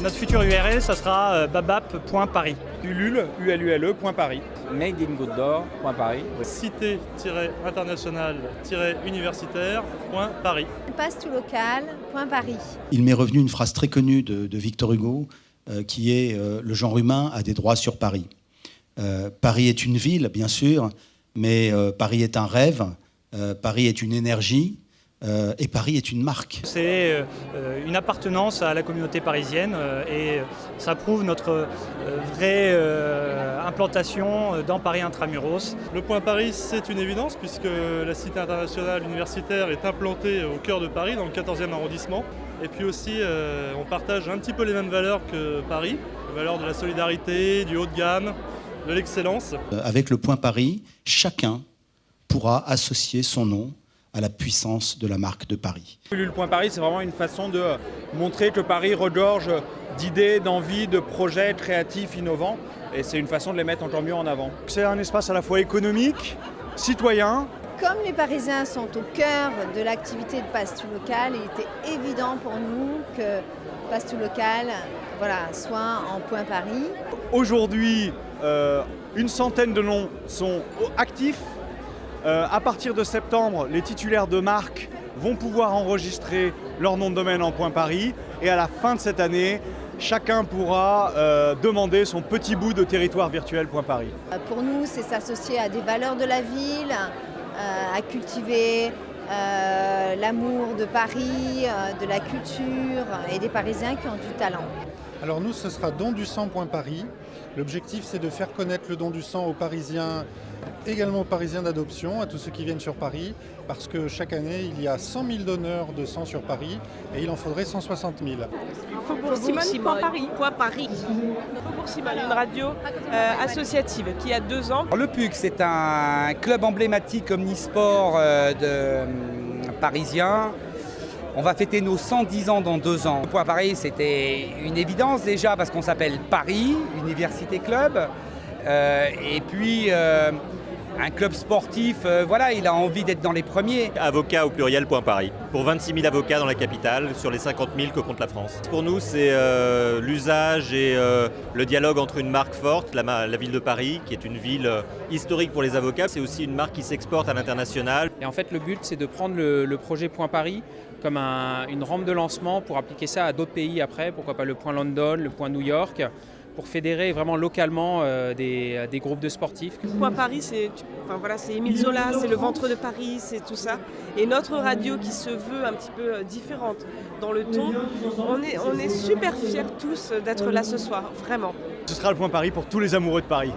Notre future URL, ça sera babap.paris. ulule.paris. madeingoutdor.paris. cité-international-universitaire.paris. pastoutlocal.paris. Il m'est revenu une phrase très connue de Victor Hugo qui est le genre humain a des droits sur Paris. Paris est une ville, bien sûr, mais Paris est un rêve, Paris est une énergie et Paris est une marque. C'est une appartenance à la communauté parisienne et ça prouve notre vraie implantation dans Paris intramuros. Le point Paris, c'est une évidence puisque la cité internationale universitaire est implantée au cœur de Paris, dans le 14e arrondissement. Et puis aussi, on partage un petit peu les mêmes valeurs que Paris, les valeurs de la solidarité, du haut de gamme, de l'excellence. Avec le point Paris, chacun pourra associer son nom à la puissance de la marque de Paris. Ulule.paris, c'est vraiment une façon de montrer que Paris regorge d'idées, d'envies, de projets créatifs, innovants. Et c'est une façon de les mettre encore mieux en avant. C'est un espace à la fois économique, citoyen. Comme les Parisiens sont au cœur de l'activité de Passe Tout Local, il était évident pour nous que Passe Tout Local soit en point Paris. Aujourd'hui, une centaine de noms sont actifs. À partir de septembre, les titulaires de marques vont pouvoir enregistrer leur nom de domaine en point Paris. Et à la fin de cette année, chacun pourra demander son petit bout de territoire virtuel point Paris. Pour nous, c'est s'associer à des valeurs de la ville, à cultiver l'amour de Paris, de la culture et des Parisiens qui ont du talent. Alors nous, ce sera Don du sang.paris. L'objectif, c'est de faire connaître le don du sang aux Parisiens, également aux Parisiens d'adoption, à tous ceux qui viennent sur Paris, parce que chaque année, il y a 100 000 donneurs de sang sur Paris et il en faudrait 160 000. Faubourg Simone.paris. Faubourg Simone, une radio associative qui a 2 ans. Le PUC, c'est un club emblématique omnisport parisien. On va fêter nos 110 ans dans 2 ans. Le point Paris, c'était une évidence déjà parce qu'on s'appelle Paris, Université Club. Et puis, un club sportif, il a envie d'être dans les premiers. Avocat au pluriel point Paris. Pour 26 000 avocats dans la capitale, sur les 50 000 que compte la France. Pour nous, c'est l'usage et le dialogue entre une marque forte, la ville de Paris, qui est une ville historique pour les avocats. C'est aussi une marque qui s'exporte à l'international. Et en fait, le but, c'est de prendre le projet Point Paris comme une rampe de lancement pour appliquer ça à d'autres pays après, pourquoi pas le Point London, le Point New York, pour fédérer vraiment localement des groupes de sportifs. Point Paris, c'est Émile Zola, c'est le ventre de Paris, c'est tout ça. Et notre radio qui se veut un petit peu différente dans le ton, on est super fiers tous d'être là ce soir, vraiment. Ce sera le point Paris pour tous les amoureux de Paris.